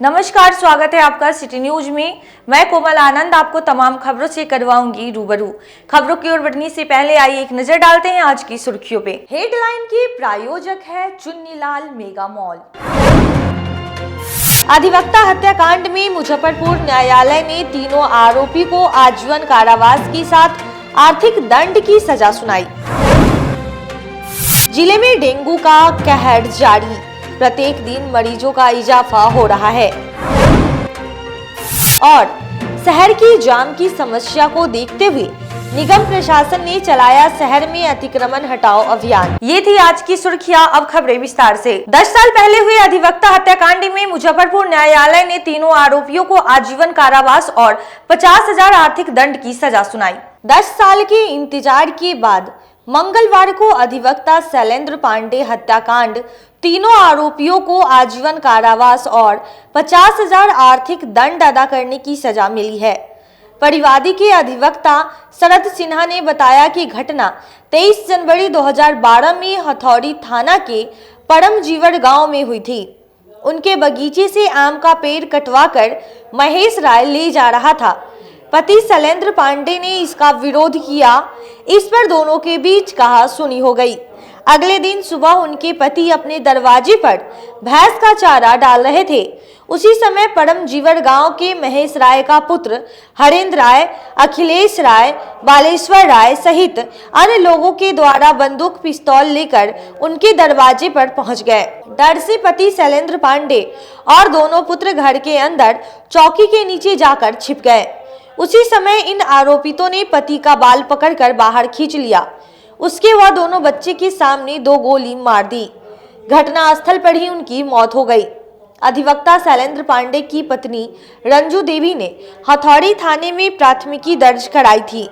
नमस्कार, स्वागत है आपका सिटी न्यूज में। मैं कोमल आनंद आपको तमाम खबरों से करवाऊंगी रूबरू। खबरों की ओर बढ़ने से पहले आइए एक नजर डालते हैं आज की सुर्खियों पे। हेडलाइन के प्रायोजक है चुन्नीलाल मेगा मॉल। अधिवक्ता हत्याकांड में मुजफ्फरपुर न्यायालय ने तीनों आरोपी को आजीवन कारावास के साथ आर्थिक दंड की सजा सुनाई। जिले में डेंगू का कहर जारी, प्रत्येक दिन मरीजों का इजाफा हो रहा है और शहर की जाम की समस्या को देखते हुए निगम प्रशासन ने चलाया शहर में अतिक्रमण हटाओ अभियान। ये थी आज की सुर्खियां, अब खबरें विस्तार से। 10 साल पहले हुए अधिवक्ता हत्याकांड में मुजफ्फरपुर न्यायालय ने तीनों आरोपियों को आजीवन कारावास और 50,000 आर्थिक दंड की सजा सुनाई। 10 साल के इंतजार के बाद मंगलवार को अधिवक्ता शैलेंद्र पांडे हत्याकांड तीनों आरोपियों को आजीवन कारावास और 50,000 आर्थिक दंड अदा करने की सजा मिली है। परिवादी के अधिवक्ता शरद सिन्हा ने बताया कि घटना 23 जनवरी 2012 में हथौड़ी थाना के परमजीवर गांव में हुई थी। उनके बगीचे से आम का पेड़ कटवाकर महेश राय ले जा रहा था। पति शैलेंद्र पांडे ने इसका विरोध किया। इस पर दोनों के बीच कहा-सुनी हो गई। अगले दिन सुबह उनके पति अपने दरवाजे पर भैंस का चारा डाल रहे थे। उसी समय परमजीवर गांव के महेश राय का पुत्र हरेंद्र राय, अखिलेश राय, बालेश्वर राय सहित अन्य लोगों के द्वारा बंदूक पिस्तौल लेकर उनके दरवाजे पर पहुंच गए। डर से पति शैलेंद्र पांडे और दोनों पुत्र घर के अंदर चौकी के नीचे जाकर छिप गए। उसी समय इन आरोपितों ने पति का बाल पकड़कर बाहर खींच लिया। उसके बाद दोनों बच्चे के सामने 2 गोली मार दी। घटनास्थल पर ही उनकी मौत हो गई। अधिवक्ता शैलेंद्र पांडे की पत्नी रंजू देवी ने हथौड़ी थाने में प्राथमिकी दर्ज कराई थी,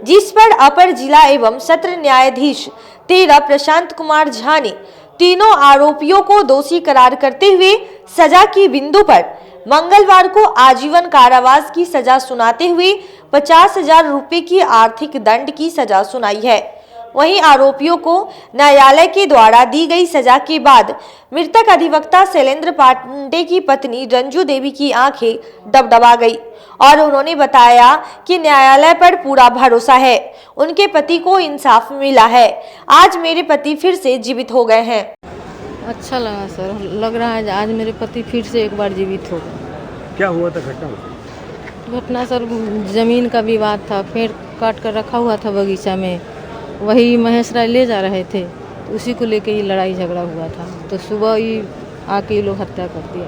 जिस पर अपर जिला एवं सत्र न्यायाधीश 13 प्रशांत कुमार झा ने तीनों आरोपियों को दोषी करार करते हुए सजा की बिंदु पर मंगलवार को आजीवन कारावास की सजा सुनाते हुए 50,000 रुपए की आर्थिक दंड की सजा सुनाई है। वहीं आरोपियों को न्यायालय के द्वारा दी गई सजा के बाद मृतक अधिवक्ता शैलेंद्र पांडे की पत्नी रंजू देवी की आंखें डबडबा गई और उन्होंने बताया कि न्यायालय पर पूरा भरोसा है। उनके पति को इंसाफ मिला है। आज मेरे पति फिर से जीवित हो गए हैं। अच्छा लगा सर, लग रहा है आज मेरे पति फिर से एक बार जीवित हो गए। क्या हुआ था घटना सर, जमीन का विवाद था। पेड़ काट कर रखा हुआ था बगीचा में, वही महेश राय ले जा रहे थे, तो उसी को लेके ही लड़ाई झगड़ा हुआ था। तो सुबह ही आके ये लोग हत्या कर दिया।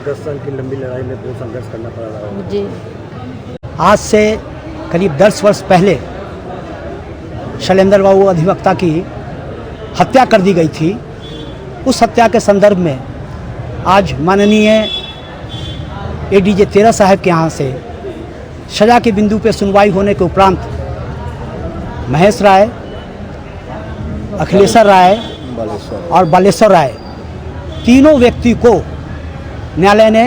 10 साल की लंबी लड़ाई में बहुत संघर्ष करना पड़ा रहा जी। आज से करीब 10 वर्ष पहले शैलेंद्र बाबू अधिवक्ता की हत्या कर दी गई थी। उस हत्या के संदर्भ में आज माननीय एडीजे 13 साहब के यहाँ से सजा के बिंदु पर सुनवाई होने के उपरांत महेश राय, अखिलेश राय और बालेश्वर राय तीनों व्यक्ति को न्यायालय ने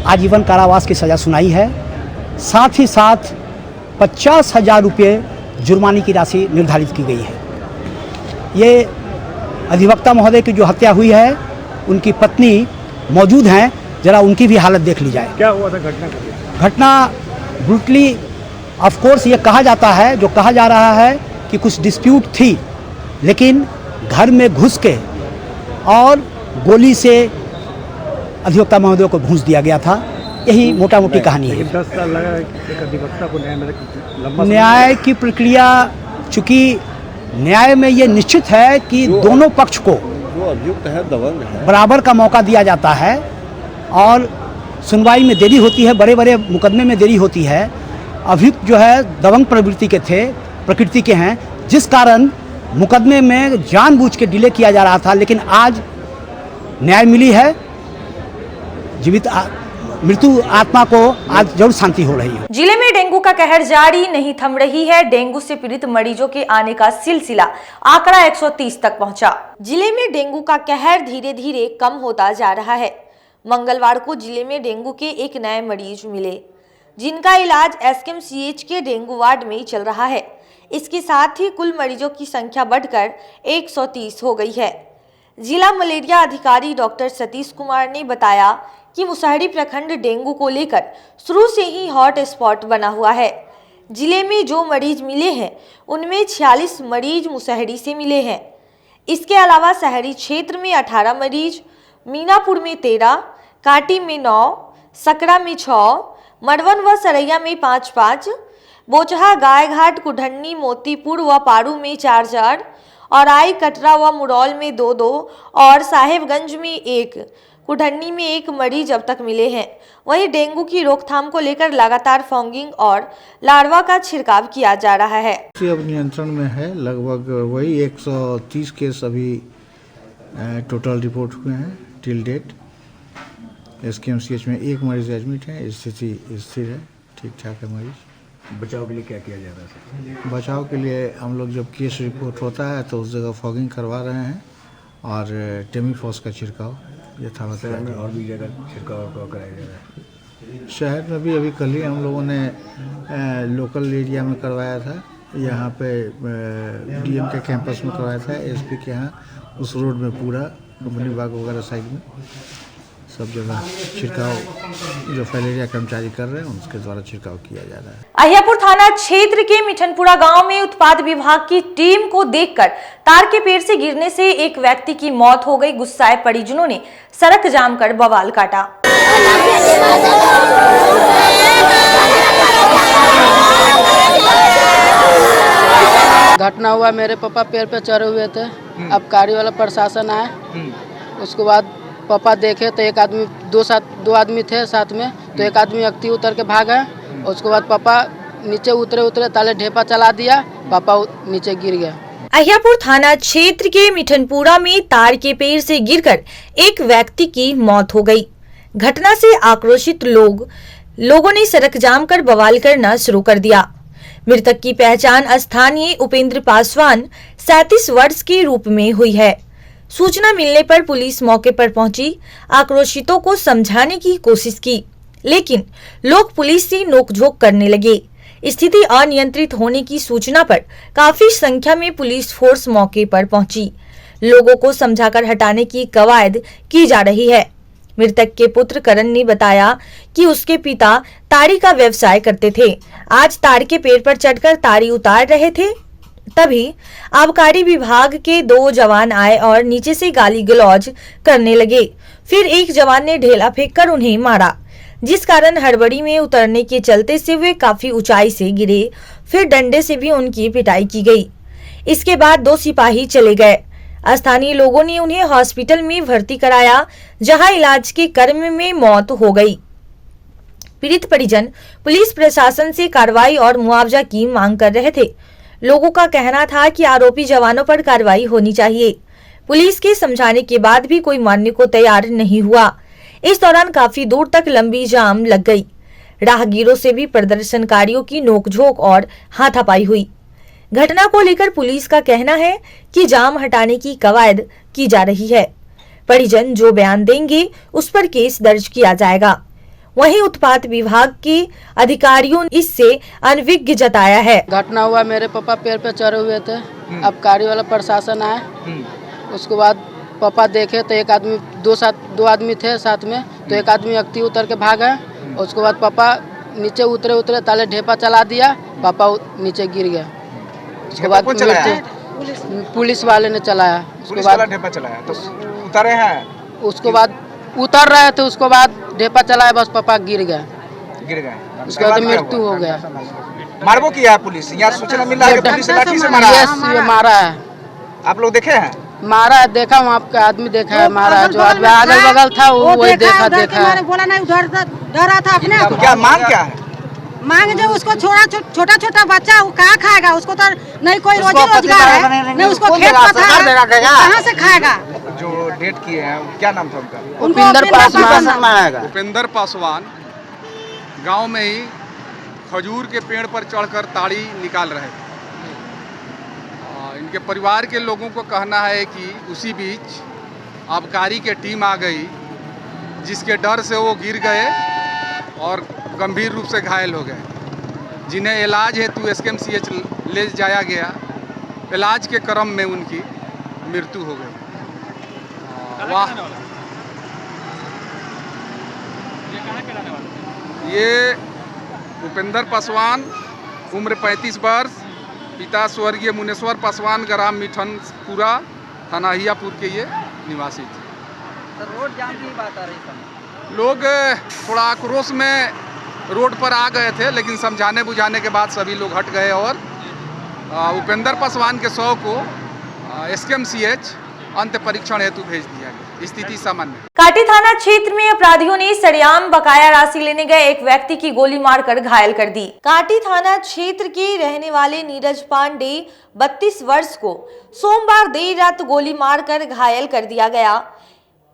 आजीवन कारावास की सज़ा सुनाई है। साथ ही साथ 50,000 रुपये जुर्माने की राशि निर्धारित की गई है। ये अधिवक्ता महोदय की जो हत्या हुई है, उनकी पत्नी मौजूद हैं, जरा उनकी भी हालत देख ली जाए। क्या हुआ था घटना ब्रूटली ऑफ कोर्स ये कहा जाता है, जो कहा जा रहा है कि कुछ डिस्प्यूट थी, लेकिन घर में घुस के और गोली से अधिवक्ता महोदय को भूंस दिया गया था। यही मोटा मोटी कहानी है। 10 साल लगा एक अधिवक्ता को न्याय की प्रक्रिया, चूँकि न्याय में ये निश्चित है कि दोनों पक्ष को जो अभियुक्त है दबंग है, बराबर का मौका दिया जाता है और सुनवाई में देरी होती है, बड़े बड़े मुकदमे में देरी होती है। अभियुक्त जो है दबंग प्रकृति के हैं, जिस कारण मुकदमे में जानबूझ के डिले किया जा रहा था। लेकिन आज न्याय मिली है। जीवित मृत्यु आत्मा को आज जरूर शांति हो रही है। जिले में डेंगू का कहर जारी नहीं थम रही है। डेंगू से पीड़ित मरीजों के आने का सिलसिला आंकड़ा 130 तक पहुंचा। जिले में डेंगू का कहर धीरे धीरे कम होता जा रहा है। मंगलवार को जिले में डेंगू के एक नए मरीज मिले, जिनका इलाज एसकेएमसीएच के डेंगू वार्ड में चल रहा है। इसके साथ ही कुल मरीजों की संख्या बढ़कर 130 हो गई है। जिला मलेरिया अधिकारी डॉक्टर सतीश कुमार ने बताया कि मुसहरी प्रखंड डेंगू को लेकर शुरू से ही हॉट स्पॉट बना हुआ है। जिले में जो मरीज मिले हैं उनमें 46 मरीज मुसहरी से मिले हैं। इसके अलावा शहरी क्षेत्र में 18 मरीज, मीनापुर में 13, काटी में 9, सकरा में 6, मड़वन व सरैया में 5-5, बोचहा, गायघाट, कुढ़न्नी, मोतीपुर व पारू में 4-4 और आई, कटरा व मुरौल में 2-2 और साहेबगंज में 1, कुढ़न्नी में 1 मरीज अब तक मिले हैं। वहीं डेंगू की रोकथाम को लेकर लगातार फॉगिंग और लार्वा का छिड़काव किया जा रहा है। अब नियंत्रण में है, लगभग वही 130 केस अभी टोटल रिपोर्ट हुए हैं टिल डेट। SKMCH में 1 मरीज एडमिट है, स्थिति स्थिर है, ठीक ठाक है मरीज। बचाव के लिए क्या किया जा रहा है? बचाव के लिए हम लोग जब केस रिपोर्ट होता है तो उस जगह फॉगिंग करवा रहे हैं और टेमीफॉस का छिड़काव यथावत शहर में और भी जगह छिड़काव कराया जा रहा है। शहर में भी अभी कल ही हम लोगों ने लोकल एरिया में करवाया था, यहाँ पे DM के कैंपस में करवाया था, SP के यहाँ उस रोड में पूरा कंपनी बाग वगैरह साइड में सब जगह छिड़काव जो फैलेरिया कर्मचारी कर रहे हैं उसके द्वारा छिड़काव किया जा रहा है। अहियापुर थाना क्षेत्र के मिठनपुरा गांव में उत्पाद विभाग की टीम को देखकर तार के पेड़ से गिरने से एक व्यक्ति की मौत हो गई। गुस्साए परिजनों ने सड़क जाम कर बवाल काटा। घटना हुआ, मेरे पापा पेड़ पे चढ़े हुए थे, आबकारी वाला प्रशासन आया, उसके बाद पापा देखे तो एक आदमी दो आदमी थे साथ में, तो एक आदमी अक्ति उतर के भाग गए। उसके बाद पापा नीचे उतरे ताले ढेपा चला दिया, पापा नीचे गिर गया। अहियापुर थाना क्षेत्र के मिठनपुरा में तार के पेड़ से गिरकर एक व्यक्ति की मौत हो गई। घटना से आक्रोशित लोगों ने सड़क जाम कर बवाल करना शुरू कर दिया। मृतक की पहचान स्थानीय उपेंद्र पासवान 37 वर्ष के रूप में हुई है। सूचना मिलने पर पुलिस मौके पर पहुंची, आक्रोशितों को समझाने की कोशिश की, लेकिन लोग पुलिस से नोकझोंक करने लगे। स्थिति अनियंत्रित होने की सूचना पर काफी संख्या में पुलिस फोर्स मौके पर पहुंची। लोगों को समझाकर हटाने की कवायद की जा रही है। मृतक के पुत्र करण ने बताया कि उसके पिता तारी का व्यवसाय करते थे। आज तार के पेड़ पर चढ़कर तारी उतार रहे थे, तभी आबकारी विभाग के 2 जवान आए और नीचे से गाली गलौज करने लगे। फिर एक जवान ने ढेला फेंककर उन्हें मारा, जिस कारण हड़बड़ी में उतरने के चलते से वे काफी ऊंचाई से गिरे। फिर डंडे से भी उनकी पिटाई की गई। इसके बाद 2 सिपाही चले गए। स्थानीय लोगों ने उन्हें हॉस्पिटल में भर्ती कराया, जहां इलाज के क्रम में मौत हो गई। पीड़ित परिजन पुलिस प्रशासन से कार्रवाई और मुआवजा की मांग कर रहे थे। लोगों का कहना था कि आरोपी जवानों पर कार्रवाई होनी चाहिए। पुलिस के समझाने के बाद भी कोई मानने को तैयार नहीं हुआ। इस दौरान काफी दूर तक लंबी जाम लग गई। राहगीरों से भी प्रदर्शनकारियों की नोकझोंक और हाथापाई हुई। घटना को लेकर पुलिस का कहना है कि जाम हटाने की कवायद की जा रही है। परिजन जो बयान देंगे उस पर केस दर्ज किया जाएगा। वहीं उत्पाद विभाग के अधिकारियों ने इससे अनभिज्ञ जताया है। घटना हुआ, मेरे पापा पेड़ पे चढ़े हुए थे, आबकारी वाला प्रशासन आया, उसके बाद पापा देखे तो एक आदमी दो आदमी थे साथ में, तो एक आदमी अक्ति उतर के भाग गए। उसके बाद पापा नीचे उतरे ताले ढेपा चला दिया, पापा नीचे गिर गया। उसके बाद पुलिस वाले ने चलाया। उसके बाद ढेपा चलाया तो उतरे हैं, उसके बाद उतर रहे थे, उसके बाद ढेपा चलाया, बस पापा गिर गए। उसके बाद मृत्यु हो गया। मारबो किया है पुलिस, यहाँ सूचना मिला है कि पुलिस लाठी से मारा है। ये मारा है। आप लोग देखे हैं? मारा है, देखा, वहाँ का आदमी देखा है, मारा है। जो आदमी अगल बगल था वो वही देखा है। बोला नहीं, उधर डरा था अपने। क्या मांग क्या है? मांग जो उसको छोटा बच्चा वो कहाँ खाएगा? उसको तो नहीं कोई रोजी रोजगार है, नहीं उसको खेत पथार कहाँ से खाएगा? जो डेट किए हैं क्या नाम था उनका? उपेंद्र पासवान गांव में ही खजूर के पेड़ पर चढ़कर ताड़ी निकाल रहे थे। इनके परिवार के लोगों को कहना है कि उसी बीच आबकारी की टीम आ गई, जिसके डर से वो गिर गए और गंभीर रूप से घायल हो गए, जिन्हें इलाज हेतु SKMCH ले जाया गया। इलाज के क्रम में उनकी मृत्यु हो गई। ये भूपेंद्र पासवान, उम्र 35 वर्ष, पिता स्वर्गीय मुनेश्वर पासवान, ग्राम मिठनपुरा, थाना हियापुर के ये निवासी थे। सर, रोड जाम की बात आ रही है। लोग थोड़ा आक्रोश में रोड पर आ गए थे, लेकिन समझाने बुझाने के बाद सभी लोग हट गए और उपेंद्र पासवान के शव को SKMCH अंत परीक्षण हेतु भेज दिया गया। स्थिति सामान्य। काटी थाना क्षेत्र में अपराधियों ने सरेआम बकाया राशि लेने गए एक व्यक्ति की गोली मारकर घायल कर दी। काटी थाना क्षेत्र के रहने वाले नीरज पांडे 32 वर्ष को सोमवार देर रात गोली मारकर घायल कर दिया गया।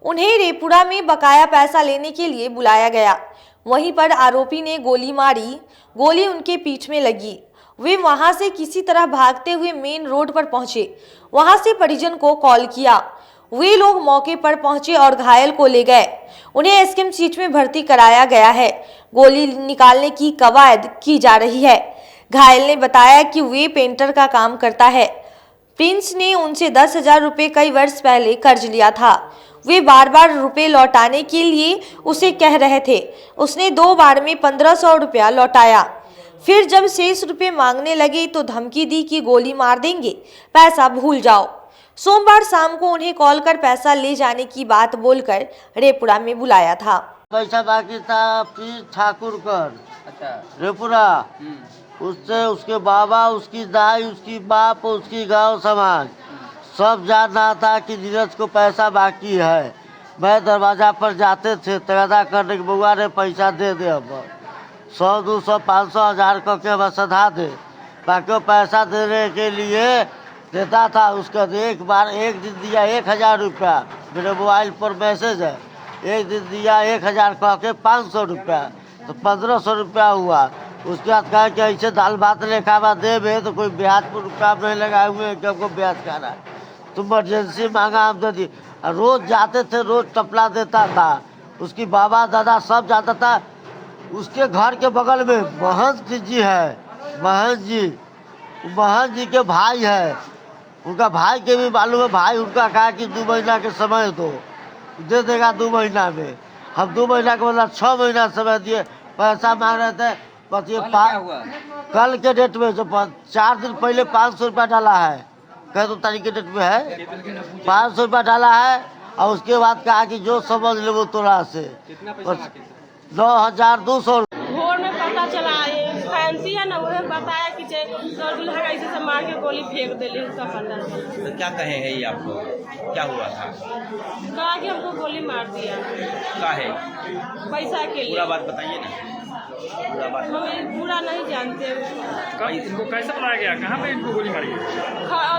उन्हें रेपुरा में बकाया पैसा लेने के लिए बुलाया गया। वहीं पर आरोपी ने गोली मारी, गोली उनके पीठ में लगी। वे वहां से किसी तरह भागते हुए मेन रोड पर पहुंचे। वहां से परिजन को कॉल किया। वे लोग मौके पर पहुंचे और घायल को ले गए। उन्हें SKMCH में भर्ती कराया गया है। गोली निकालने की कवायद की जा रही है। घायल ने बताया कि वे पेंटर का काम करता है। प्रिंस ने उनसे 10,000 रुपये कई वर्ष पहले कर्ज लिया था। वे बार बार रुपए लौटाने के लिए उसे कह रहे थे। उसने 2 बार में 1500 रुपया लौटाया। फिर जब शेष रुपए मांगने लगे तो धमकी दी कि गोली मार देंगे, पैसा भूल जाओ। सोमवार शाम को उन्हें कॉल कर पैसा ले जाने की बात बोलकर रेपुरा में बुलाया था। पैसा बाकी था प्रिंस ठाकुर कर, अच्छा, रेपुरा। उससे उसके बाबा, उसकी दाई, उसकी बाप, उसकी गांव समाज सब जान रहा था कि नीरज को पैसा बाकी है। मैं दरवाजा पर जाते थे, तगादा करने के बउआ ने पैसा दे दे, अब 100, 200, 500, 1000 करके अब सधा दे। बाकी वो पैसा देने के लिए देता था। उसका एक दिन दिया 1000 रुपया, मेरे मोबाइल पर मैसेज है। एक दिन दिया 1000 कह के 500 रुपया, तो 1500 रुपया हुआ। उसके बाद कहा कि ऐसे दाल भात लेखा देवे तो कोई ब्याज पर रुपया नहीं लगाए हुए हैं कि हमको ब्याज का रहा है। तो इमरजेंसी मांगा, हम दे दी। रोज जाते थे, रोज टपला देता था। उसकी बाबा दादा सब जाता था। उसके घर के बगल में महंत जी है, महंत जी के भाई है। उनका भाई के भी मालूम है। भाई उनका कहा कि 2 महीना के समय दे देगा 2 महीना में। हम 2 महीना के मतलब 6 महीना समय दिए। पैसा मांग रहे थे। कल के डेट में जो 4 दिन पहले 500 रुपया डाला है, कह 2 तारीख के डेट में है, 500 रुपया डाला है। और उसके बाद कहा कि जो समझ ले वो तोरा से 9200। भोर में पता चला फैंसी है ना, उन्हें बताया कि दूल्हा का इसी से मार के गोली फेंक दिली सब अंदर। तो क्या कहे है ये आपको, क्या हुआ था? कहा कि हमको गोली मार दिया। क्या है? पैसा के लिए। पूरा बात बताइए ना, पूरा बात। हम पूरा नहीं जानते। इनको कैसे बनाया गया, कहाँ पे इनको गोली मारी?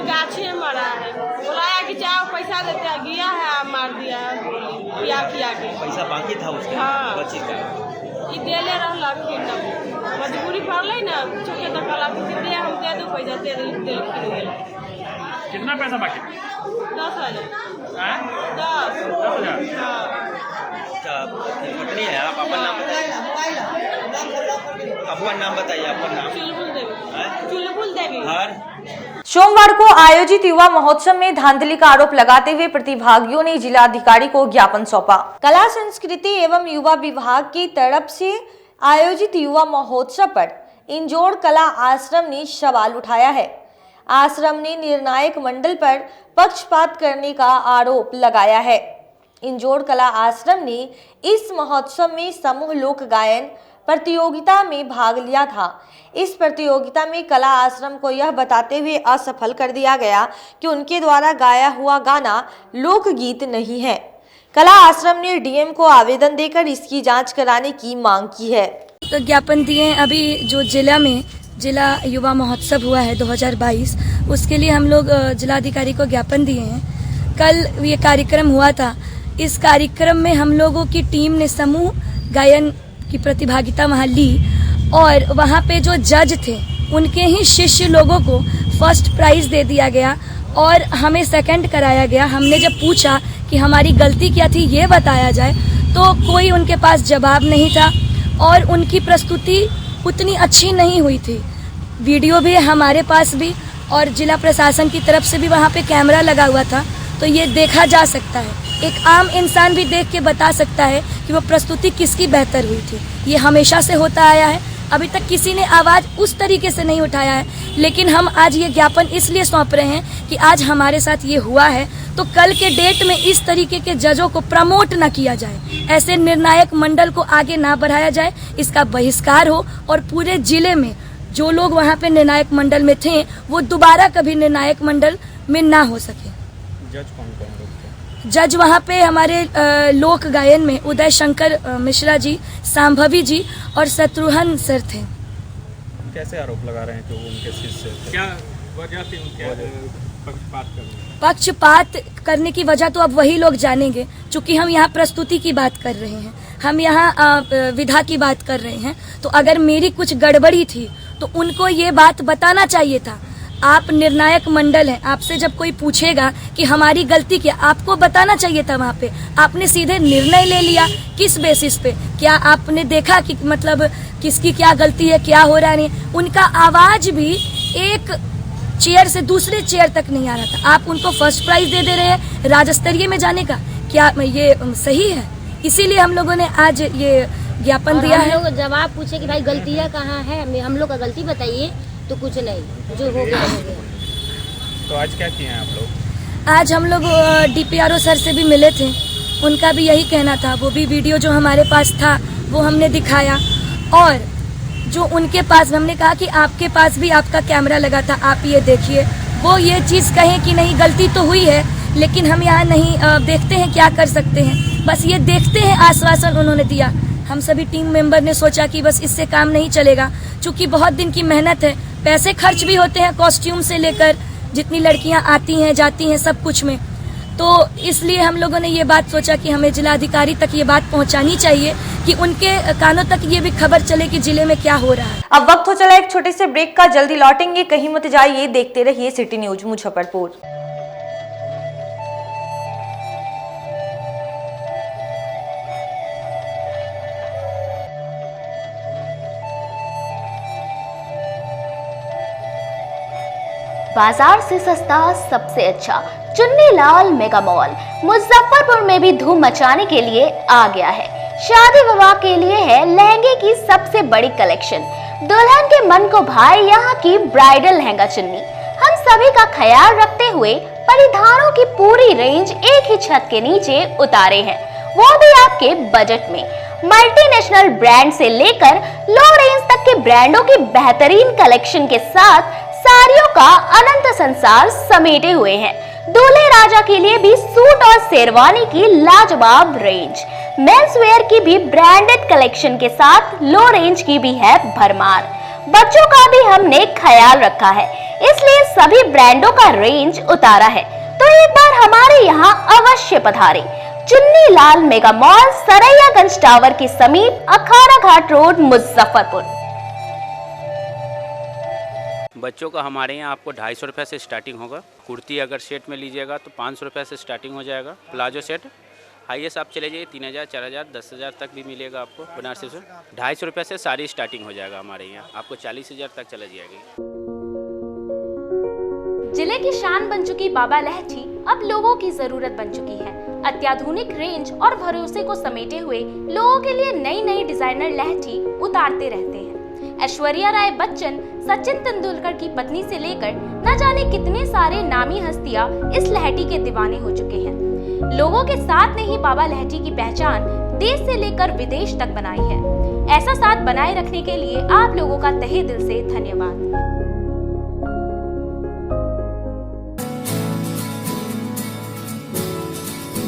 गाछी में मारा है। बुलाया कि जाओ पैसा देते हैं, गया है मार दिया किया के। पैसा बाकी था उसका? हाँ, बची का ये देले रहलखिन ना, मजबूरी पड़लै ना, छोटे तक कहला कि दे हम दे दो पैसा, दे दिलखिन। कितना पैसा बाकी? 10,000। 10,000? हाँ। पत्नी है आप? अपन नाम बताइए, अपन नाम बताइए। अपन नाम? चुलबुल देवी। सोमवार को आयोजित युवा महोत्सव में धांधली का आरोप लगाते हुए प्रतिभागियों ने जिलाधिकारी को ज्ञापन सौंपा। कला संस्कृति एवं युवा विभाग की तरफ से आयोजित युवा महोत्सव पर इंजोर कला आश्रम ने सवाल उठाया है। आश्रम ने निर्णायक मंडल पर पक्षपात करने का आरोप लगाया है। इंजोर कला आश्रम ने इस महोत्सव में समूह लोक गायन प्रतियोगिता में भाग लिया था। इस प्रतियोगिता में कला आश्रम को यह बताते हुए असफल कर दिया गया कि उनके द्वारा गाया हुआ गाना लोकगीत नहीं है। कला आश्रम ने डीएम को आवेदन देकर इसकी जांच कराने की मांग की है। तो ज्ञापन दिए अभी जो जिला में जिला युवा महोत्सव हुआ है 2022, उसके लिए हम लोग जिलाधिकारी को ज्ञापन दिए हैं। कल ये कार्यक्रम हुआ था। इस कार्यक्रम में हम लोगों की टीम ने समूह गायन की प्रतिभागिता वहाँ ली और वहाँ पे जो जज थे उनके ही शिष्य लोगों को फर्स्ट प्राइज दे दिया गया और हमें सेकंड कराया गया। हमने जब पूछा कि हमारी गलती क्या थी ये बताया जाए तो कोई उनके पास जवाब नहीं था और उनकी प्रस्तुति उतनी अच्छी नहीं हुई थी। वीडियो भी हमारे पास भी और जिला प्रशासन की तरफ से भी वहाँ पे कैमरा लगा हुआ था। तो ये देखा जा सकता है। एक आम इंसान भी देख के बता सकता है कि वो प्रस्तुति किसकी बेहतर हुई थी। ये हमेशा से होता आया है, अभी तक किसी ने आवाज़ उस तरीके से नहीं उठाया है, लेकिन हम आज ये ज्ञापन इसलिए सौंप रहे हैं कि आज हमारे साथ ये हुआ है, तो कल के डेट में इस तरीके के जजों को प्रमोट ना किया जाए, ऐसे निर्णायक मंडल को आगे ना बढ़ाया जाए, इसका बहिष्कार हो और पूरे जिले में जो लोग वहाँ पे निर्णायक मंडल में थे वो दोबारा कभी निर्णायक मंडल में ना हो सके। जज कौन कौन लोग थे? जज वहाँ पे हमारे लोक गायन में उदय शंकर मिश्रा जी, सांभवी जी और शत्रुघ्न सर थे। कैसे आरोप लगा रहे हैं कि वो उनके शिष्य थे? क्या वजह थी उनके पक्षपात करने? पक्षपात करने की वजह तो अब वही लोग जानेंगे, क्योंकि हम यहाँ प्रस्तुति की बात कर रहे हैं, हम यहाँ विधा की बात कर रहे हैं। तो अगर मेरी कुछ गड़बड़ी थी तो उनको ये बात बताना चाहिए था। आप निर्णायक मंडल हैं, आपसे जब कोई पूछेगा कि हमारी गलती क्या, आपको बताना चाहिए था। वहाँ पे आपने सीधे निर्णय ले लिया, किस बेसिस पे? क्या आपने देखा कि मतलब किसकी क्या गलती है, क्या हो रहा है? नहीं, उनका आवाज भी एक चेयर से दूसरे चेयर तक नहीं आ रहा था। आप उनको फर्स्ट प्राइज दे रहे हैं राज्य स्तरीय में जाने का, क्या ये सही है? इसीलिए हम लोगों ने आज ये ज्ञापन दिया है। हम लोग जवाब पूछे कि भाई गलतियाँ कहाँ है, हम लोग का गलती बताइए, तो कुछ नहीं, जो हो गया हो गया। तो आज क्या किए हैं आप लोग? आज हम लोग DPRO सर से भी मिले थे, उनका भी यही कहना था। वो भी वीडियो जो हमारे पास था वो हमने दिखाया, और जो उनके पास हमने कहा कि आपके पास भी आपका कैमरा लगा था, आप ये देखिए। वो ये चीज़ कहें कि नहीं गलती तो हुई है, लेकिन हम यहाँ नहीं देखते हैं क्या कर सकते हैं, बस ये देखते हैं आश्वासन उन्होंने दिया। हम सभी टीम मेंबर ने सोचा कि बस इससे काम नहीं चलेगा, क्योंकि बहुत दिन की मेहनत है, पैसे खर्च भी होते हैं, कॉस्ट्यूम से लेकर जितनी लड़कियां आती हैं जाती हैं सब कुछ में। तो इसलिए हम लोगों ने ये बात सोचा कि हमें जिलाधिकारी तक ये बात पहुंचानी चाहिए कि उनके कानों तक ये भी खबर चले कि जिले में क्या हो रहा है। अब वक्त हो चला एक छोटे से ब्रेक का, जल्दी लौटेंगे, कहीं मत जाइए, देखते रहिए सिटी न्यूज मुजफ्फरपुर। बाजार से सस्ता सबसे अच्छा चुन्नीलाल मेगा मॉल मुजफ्फरपुर में भी धूम मचाने के लिए आ गया है। शादी विवाह के लिए है लहंगे की सबसे बड़ी कलेक्शन। दुल्हन के मन को भाए यहाँ की ब्राइडल लहंगा चुन्नी। हम सभी का ख्याल रखते हुए परिधानों की पूरी रेंज एक ही छत के नीचे उतारे हैं, वो भी आपके बजट में। मल्टीनेशनल ब्रांड से लेकर लो रेंज तक के ब्रांडों की बेहतरीन कलेक्शन के साथ साड़ियों का अनंत संसार समेटे हुए हैं। दूल्हे राजा के लिए भी सूट और शेरवानी की लाजवाब रेंज, मेंस वेयर की भी ब्रांडेड कलेक्शन के साथ लो रेंज की भी है भरमार। बच्चों का भी हमने ख्याल रखा है, इसलिए सभी ब्रांडों का रेंज उतारा है। तो एक बार हमारे यहाँ अवश्य पधारें। Chunnilal mega mall, Saraiyaganj tower के समीप, अखाड़ा घाट रोड, मुजफ्फरपुर। बच्चों का हमारे यहाँ आपको 250 रुपये से स्टार्टिंग होगा। कुर्ती अगर सेट में लीजिएगा तो 500 रुपये से स्टार्टिंग हो जाएगा। प्लाजो सेट हाईएस्ट आप चले जाइए 3000, 4000, 10,000 तक भी मिलेगा आपको बनारसी से। 250 रुपये से सारी स्टार्टिंग हो जाएगा हमारे यहाँ, आपको 40,000 तक चला जाएगी। जिले की शान बन चुकी बाबा लहठी अब लोगों की जरूरत बन चुकी है। अत्याधुनिक रेंज और भरोसे को समेटे हुए लोगों के लिए नई नई डिजाइनर लहठी उतारते रहते हैं। ऐश्वर्या राय बच्चन, सचिन तेंदुलकर की पत्नी से लेकर न जाने कितने सारे नामी हस्तियां इस लहठी के दीवाने हो चुके हैं। लोगों के साथ ने ही बाबा लहठी की पहचान देश से लेकर विदेश तक बनाई है। ऐसा साथ बनाए रखने के लिए आप लोगों का तहे दिल से धन्यवाद।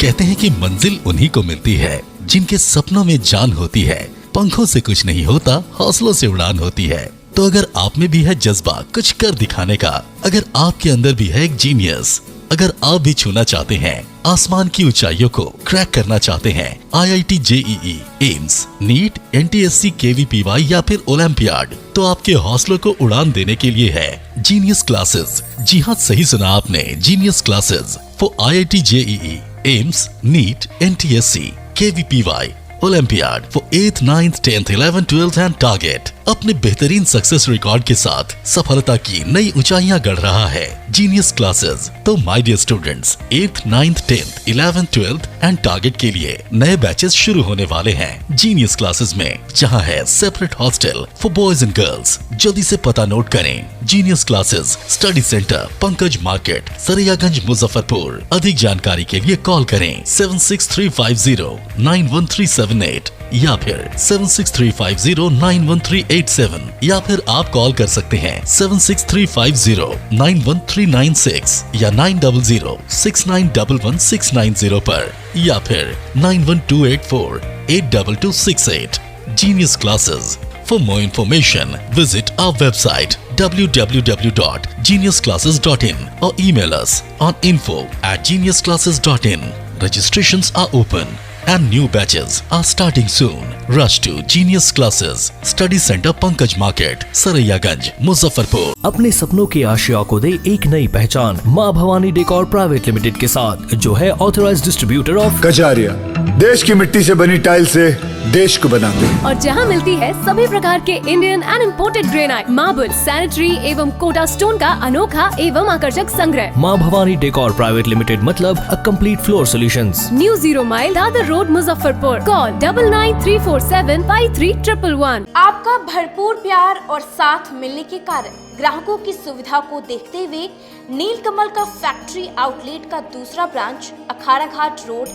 कहते हैं कि मंजिल उन्हीं को मिलती है जिनके सपनों में जान होती है। पंखों से कुछ नहीं होता, हौसलों से उड़ान होती है। तो अगर आप में भी है जज्बा कुछ कर दिखाने का, अगर आपके अंदर भी है एक जीनियस, अगर आप भी छूना चाहते हैं आसमान की ऊंचाइयों को, क्रैक करना चाहते हैं IIT JEE, AIIMS, NEET, NTSC, KVPY या फिर ओलंपियाड, तो आपके हौसलों को उड़ान देने के लिए है जीनियस क्लासेस। जी हाँ, सही सुना आपने, genius classes for IIT JEE, AIIMS, NEET, NTSC, KVPY, Olympiad for 8th, 9th, 10th, 11th, 12th and target. अपने बेहतरीन सक्सेस रिकॉर्ड के साथ सफलता की नई ऊंचाइयां गढ़ रहा है। Genius classes. तो my dear students, 8th, 9th, 10th, 11th, 12th and target के लिए नए बैचेस शुरू होने वाले हैं जीनियस क्लासेस में, जहां है separate hostel for boys and girls. जल्दी से पता नोट करें। Genius classes, study centre, Pankaj market, Saraiyaganj, Muzaffarpur. अधिक जानकारी के लिए कॉल करें 7635091378 या फिर 7635091387 या फिर आप कॉल कर सकते हैं 7635091396 या 9006911690 पर या फिर 9128482268। Genius Classes. For more information, visit our website www.geniusclasses.in or email us on info@geniusclasses.in. Registrations are open and new batches are starting soon. Rush to Genius Classes, Study Center, Pankaj Market, Saraiyaganj, Muzaffarpur. अपने सपनों के आशिया को दे एक नई पहचान माँ Bhavani decor private limited के साथ, जो है ऑथराइज्ड डिस्ट्रीब्यूटर ऑफ कजारिया। देश की मिट्टी से बनी टाइल से देश को बनाते हैं। और जहां मिलती है सभी प्रकार के Indian and imported granite, marble, sanitary एवं कोटा स्टोन का अनोखा एवं आकर्षक संग्रह। माँ भवानी डेकोर प्राइवेट लिमिटेड मतलब a complete floor solutions. New 0 mile Dadar road, Muzaffarpur. Call 9934753111। आपका भरपूर प्यार और साथ मिलने के कारण ग्राहकों की सुविधा को देखते हुए नीलकमल का फैक्ट्री आउटलेट का दूसरा ब्रांच अखाड़ा घाट रोड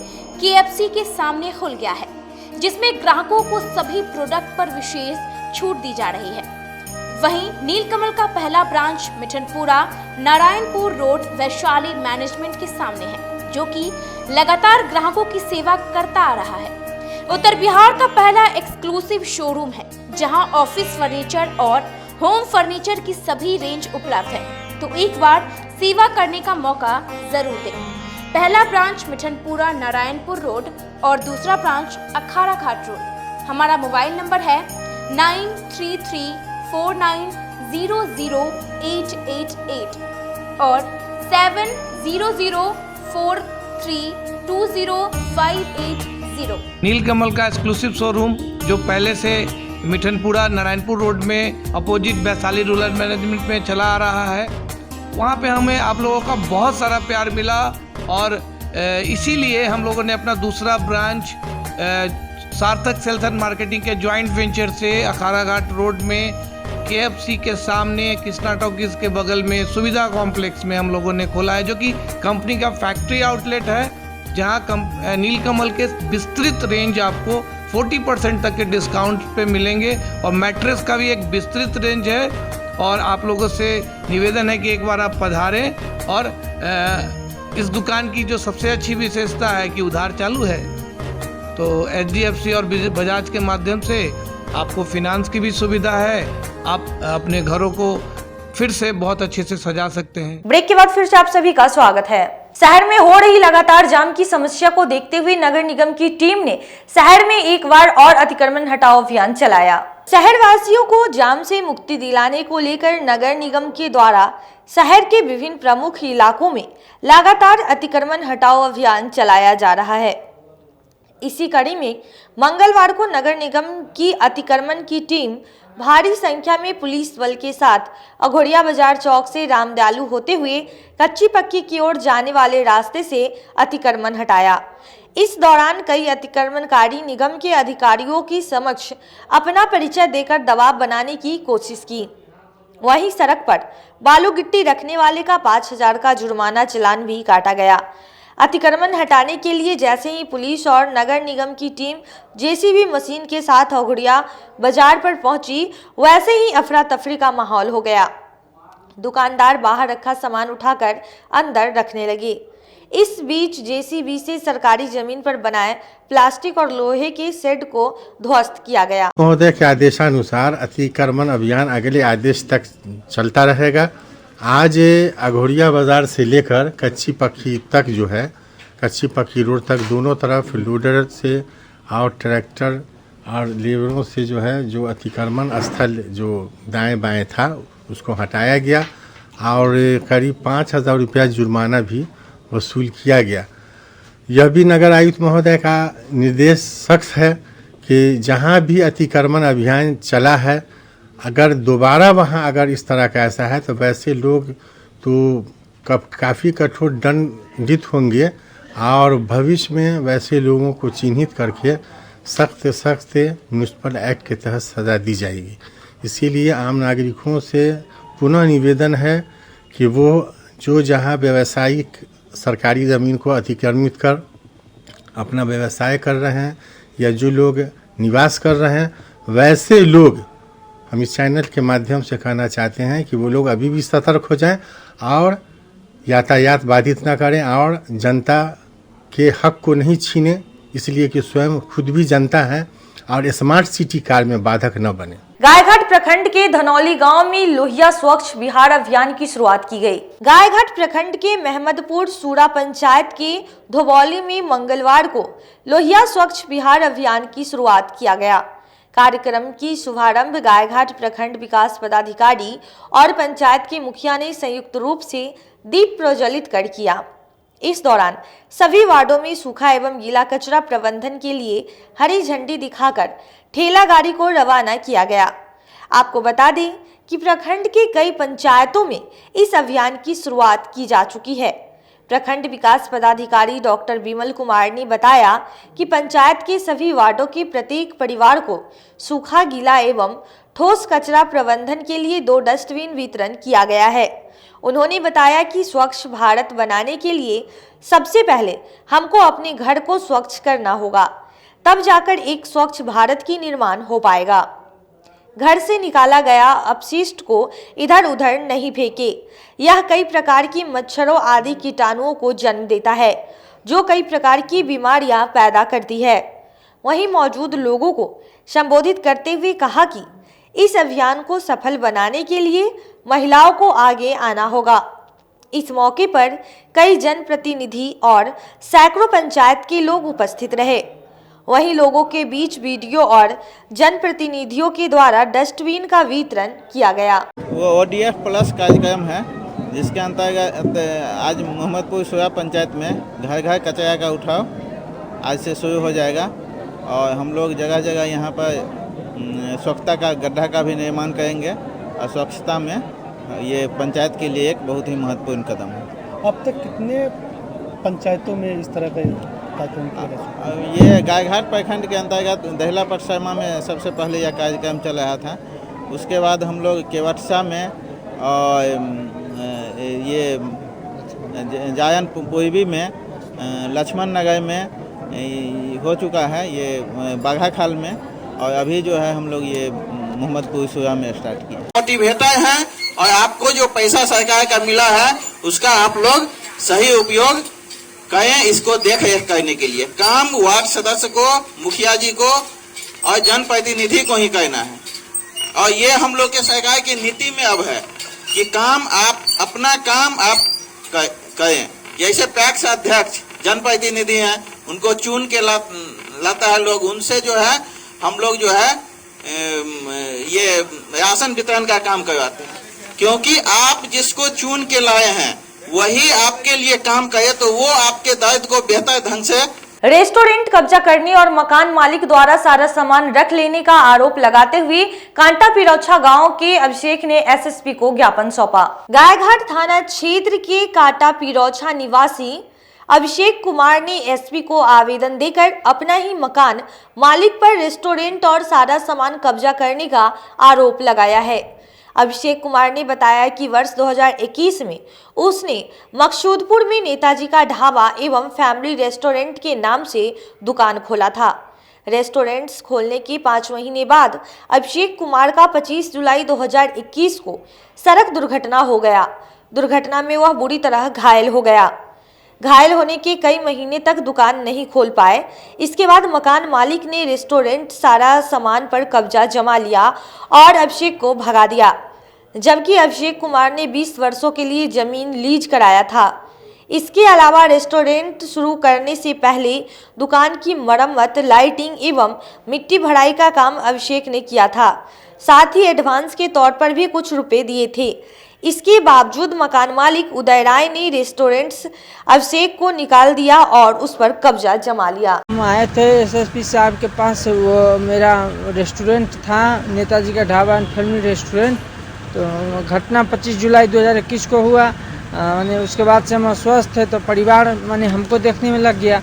KFC के सामने खुल गया है, जिसमें ग्राहकों को सभी प्रोडक्ट पर विशेष छूट दी जा रही है। वहीं नीलकमल का पहला branch Mithanpura Narayanpur road Vaishali management के सामने है, जो कि लगातार ग्राहकों की सेवा करता आ रहा है। उत्तर बिहार का पहला एक्सक्लूसिव शोरूम है, जहां ऑफिस फर्नीचर और होम फर्नीचर की सभी रेंज उपलब्ध है, तो एक बार सेवा करने का मौका जरूर दें। पहला ब्रांच मिठनपुरा नारायणपुर रोड और दूसरा ब्रांच अखाड़ा घाट रोड। हमारा मोबाइल नंबर है 9334900888 और 7004320580। नीलकमल का एक्सक्लूसिव शोरूम जो पहले से मिठनपुरा नारायणपुर रोड में अपोजिट वैशाली रूरल मैनेजमेंट में चला आ रहा है, वहाँ पे हमें आप लोगों का बहुत सारा प्यार मिला और इसीलिए हम लोगों ने अपना दूसरा ब्रांच सार्थक सेल्स एंड मार्केटिंग के जॉइंट वेंचर से अखाड़ा घाट रोड में KFC के सामने कृष्णा टॉकीज के बगल में सुविधा कॉम्प्लेक्स में हम लोगों ने खोला है, जो कि कंपनी का फैक्ट्री आउटलेट है, जहां नीलकमल के विस्तृत रेंज आपको 40% तक के डिस्काउंट पे मिलेंगे और मैट्रेस का भी एक विस्तृत रेंज है। और आप लोगों से निवेदन है कि एक बार आप पधारें। और इस दुकान की जो सबसे अच्छी विशेषता है कि उधार चालू है, तो HDFC और बजाज के माध्यम से आपको फिनांस की भी सुविधा है। आप अपने घरों को फिर से बहुत अच्छे से सजा सकते हैं। ब्रेक के बाद फिर से आप सभी का स्वागत है। शहर में हो रही लगातार जाम की समस्या को देखते हुए नगर निगम की टीम ने शहर में एक बार और अतिक्रमण हटाओ अभियान चलाया। शहर वासियों को जाम से मुक्ति दिलाने को लेकर नगर निगम के द्वारा शहर के विभिन्न प्रमुख इलाकों में लगातार अतिक्रमण हटाओ अभियान चलाया जा रहा है। इसी कड़ी में मंगलवार को नगर निगम की अतिक्रमण की टीम भारी संख्या में पुलिस बल के साथ अघोरिया बाजार चौक से रामदयालु होते हुए कच्ची पक्की की ओर जाने वाले रास्ते से अतिक्रमण हटाया। इस दौरान कई अतिक्रमणकारी निगम के अधिकारियों की समक्ष अपना परिचय देकर दबाव बनाने की कोशिश की। वहीं सड़क पर बालू गिट्टी रखने वाले का 5000 का जुर्माना चालान भी काटा गया। अतिक्रमण हटाने के लिए जैसे ही पुलिस और नगर निगम की टीम JCB मशीन के साथ अघोरिया बाजार पर पहुंची, वैसे ही अफरा तफरी का माहौल हो गया। दुकानदार बाहर रखा सामान उठाकर अंदर रखने लगे। इस बीच JCB से सरकारी जमीन पर बनाए प्लास्टिक और लोहे के शेड को ध्वस्त किया गया। महोदय के आदेशानुसार अतिक्रमण अभियान अगले आदेश तक चलता रहेगा। आज अघोरिया बाजार से लेकर कच्ची पक्की तक जो है, कच्ची पक्की रोड तक दोनों तरफ लोडर से और ट्रैक्टर और लेबरों से जो है, जो अतिक्रमण स्थल जो दाएं बाएं था उसको हटाया गया और करीब 5000 रुपया जुर्माना भी वसूल किया गया। यह भी नगर आयुक्त महोदय का निर्देश सख्त है कि जहां भी अतिक्रमण अभियान चला है अगर दोबारा वहाँ अगर इस तरह का ऐसा है तो वैसे लोग तो काफ़ी कठोर दंडित होंगे और भविष्य में वैसे लोगों को चिन्हित करके सख्त सख्त म्युनिसिपल एक्ट के तहत सज़ा दी जाएगी। इसीलिए आम नागरिकों से पुनः निवेदन है कि वो जो जहाँ व्यावसायिक सरकारी ज़मीन को अतिक्रमित कर अपना व्यवसाय कर रहे हैं या जो लोग निवास कर रहे हैं, वैसे लोग हम इस चैनल के माध्यम से कहना चाहते हैं कि वो लोग अभी भी सतर्क हो जाएं और यातायात बाधित ना करें और जनता के हक को नहीं छीने, इसलिए कि स्वयं खुद भी जनता है और स्मार्ट सिटी कार्य में बाधक न बने। गायघाट प्रखंड के धनौली गांव में लोहिया स्वच्छ बिहार अभियान की शुरुआत की गई। गायघाट प्रखंड के महमदपुर सूरा पंचायत के धोबौली में मंगलवार को लोहिया स्वच्छ बिहार अभियान की शुरुआत किया गया। कार्यक्रम की शुभारंभ गायघाट प्रखंड विकास पदाधिकारी और पंचायत के मुखिया ने संयुक्त रूप से दीप प्रज्वलित कर किया। इस दौरान सभी वार्डों में सूखा एवं गीला कचरा प्रबंधन के लिए हरी झंडी दिखाकर ठेला गाड़ी को रवाना किया गया। आपको बता दें कि प्रखंड के कई पंचायतों में इस अभियान की शुरुआत की जा चुकी है। प्रखंड विकास पदाधिकारी डॉक्टर विमल कुमार ने बताया कि पंचायत के सभी वार्डों के प्रत्येक परिवार को सूखा, गीला एवं ठोस कचरा प्रबंधन के लिए 2 डस्टबिन वितरण किया गया है। उन्होंने बताया कि स्वच्छ भारत बनाने के लिए सबसे पहले हमको अपने घर को स्वच्छ करना होगा, तब जाकर एक स्वच्छ भारत की निर्माण हो पाएगा। घर से निकाला गया अपशिष्ट को इधर उधर नहीं फेंके। यह कई प्रकार की मच्छरों आदि कीटाणुओं को जन्म देता है, जो कई प्रकार की बीमारियां पैदा करती है। वहीं मौजूद लोगों को संबोधित करते हुए कहा कि इस अभियान को सफल बनाने के लिए महिलाओं को आगे आना होगा। इस मौके पर कई जनप्रतिनिधि और सैकड़ों पंचायत के लोग उपस्थित रहे। वहीं लोगों के बीच वीडियो और जनप्रतिनिधियों के द्वारा डस्टबिन का वितरण किया गया। वो ODF प्लस कार्यक्रम है, जिसके अंतर्गत आज मोहम्मदपुर सूरा पंचायत में घर घर कचरा का उठाव आज से शुरू हो जाएगा और हम लोग जगह जगह यहाँ पर स्वच्छता का गड्ढा का भी निर्माण करेंगे और स्वच्छता में ये पंचायत के लिए एक बहुत ही महत्वपूर्ण कदम है। अब तक कितने पंचायतों में इस तरह का कार्यक्रम किया गया? ये गायघाट प्रखंड के अंतर्गत दहला पटसरमा में सबसे पहले यह कार्यक्रम चल रहा था। उसके बाद हम लोग केवटसा में और ये जायन पूर्वी में, लक्ष्मण नगर में हो चुका है, ये बाघाखाल में, और अभी जो है हम लोग ये मोहम्मदपुर सूरा में स्टार्ट किया। मोटिवेटर है और आपको जो पैसा सरकार का मिला है उसका आप लोग सही उपयोग करें। इसको देख रेख करने के लिए काम वार्ड सदस्य को, मुखिया जी को और जनप्रतिनिधि को ही करना है। और ये हम लोग के सरकार की नीति में अब है कि काम आप अपना काम आप करें। जैसे पैक्स अध्यक्ष जनप्रतिनिधि हैं, उनको चुन के लाता है लोग, उनसे जो है हम लोग जो है ये राशन वितरण का काम करवाते हैं, क्योंकि आप जिसको चुन के लाए हैं वही आपके लिए काम करे तो वो आपके दर्द को बेहतर ढंग से। रेस्टोरेंट कब्जा करने और मकान मालिक द्वारा सारा सामान रख लेने का आरोप लगाते हुए कांटा पिरौछा गांव के अभिषेक ने SSP को ज्ञापन सौंपा। गायघाट थाना क्षेत्र के कांटा पिरौछा निवासी अभिषेक कुमार ने SP को आवेदन देकर अपना ही मकान मालिक पर रेस्टोरेंट और सारा सामान कब्जा करने का आरोप लगाया है। अभिषेक कुमार ने बताया कि वर्ष 2021 में उसने मकसूदपुर में नेताजी का ढाबा एवं फैमिली रेस्टोरेंट के नाम से दुकान खोला था। रेस्टोरेंट्स खोलने के 5 महीने बाद अभिषेक कुमार का 25 जुलाई 2021 को सड़क दुर्घटना हो गया। दुर्घटना में वह बुरी तरह घायल हो गया। घायल होने के कई महीने तक दुकान नहीं खोल पाए। इसके बाद मकान मालिक ने रेस्टोरेंट सारा सामान पर कब्जा जमा लिया और अभिषेक को भगा दिया, जबकि अभिषेक कुमार ने 20 वर्षों के लिए जमीन लीज कराया था। इसके अलावा रेस्टोरेंट शुरू करने से पहले दुकान की मरम्मत, लाइटिंग एवं मिट्टी भराई का काम अभिषेक ने किया था। साथ ही एडवांस के तौर पर भी कुछ रुपए दिए थे। इसके बावजूद मकान मालिक उदय राय ने रेस्टोरेंट्स अभिषेक को निकाल दिया और उस पर कब्जा जमा लिया। हम आए थे एसएसपी साहब के पास, वो मेरा रेस्टोरेंट था नेताजी का ढाबा एंड फैमिली रेस्टोरेंट। तो घटना 25 जुलाई 2021 को हुआ। मैंने उसके बाद से हम अस्वस्थ थे तो परिवार मैंने हमको देखने में लग गया।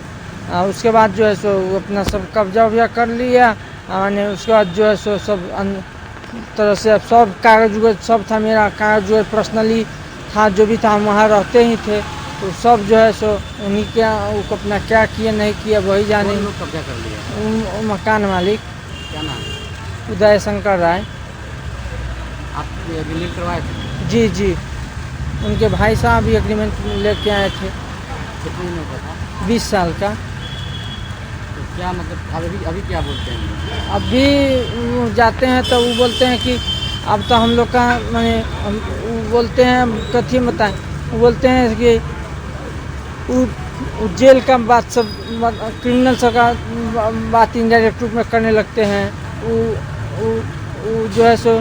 उसके बाद जो है सो अपना सब कब्जा वब्जा कर लिया। मैंने उसके बाद जो है सो सब तरह से सब कागज वगैरह सब था, मेरा कागज वगैरह पर्सनली था, जो भी था हम वहाँ रहते ही थे। तो सब जो है सो उन्हीं क्या वो अपना क्या किया नहीं किया वही जाने। कब्जा कर लिया मकान मालिक क्या नाम? उदय शंकर राय। आप एग्रीमेंट करवाए थे? जी जी, उनके भाई साहब भी एग्रीमेंट लेके आए थे। कितने दिनों का था? 20 साल का। तो क्या मतलब अभी क्या बोलते हैं? अभी जाते हैं तो वो बोलते हैं कि अब तो हम लोग का माने वो बोलते हैं कथी बताएं, वो बोलते हैं कि वो जेल का बात सब क्रिमिनल सब का बात इनडायरेक्ट रूप में करने लगते हैं। वो जो है सो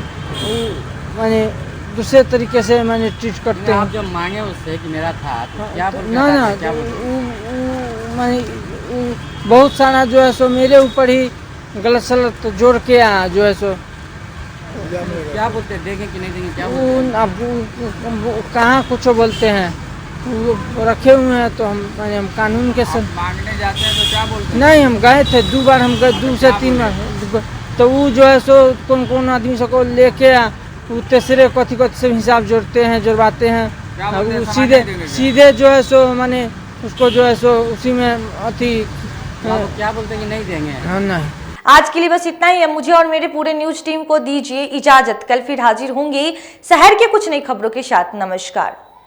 माने दूसरे तरीके से मैंने ट्रीट करते हैं। आप जब मांगे उससे कि मेरा था तो क्या बोलते? ना क्या बहुत सारा जो है सो मेरे ऊपर ही गलत सलत जोड़ के आया जो है सो। क्या बोलते हैं, देंगे कि नहीं देंगे क्या बोलते हैं? अब कहाँ कुछ बोलते हैं, वो रखे हुए हैं तो हम कानून के साथ मांगने जाते हैं तो क्या बोलते हैं? नहीं, हम गए थे 2 बार, हम गए 2 से 3 बार। तो वो जो है सो कौन आदमी सबको लेके आ वो तीसरे कथी से हिसाब जोड़ते हैं, जुड़वाते हैं। वो सीधे जो है सो माने उसको जो है सो उसी में अति क्या बोलते हैं कि नहीं देंगे? हाँ नहीं। आज के लिए बस इतना ही। अब मुझे और मेरे पूरे न्यूज टीम को दीजिए इजाजत। कल फिर हाजिर होंगे शहर के कुछ नई खबरों के साथ। नमस्कार।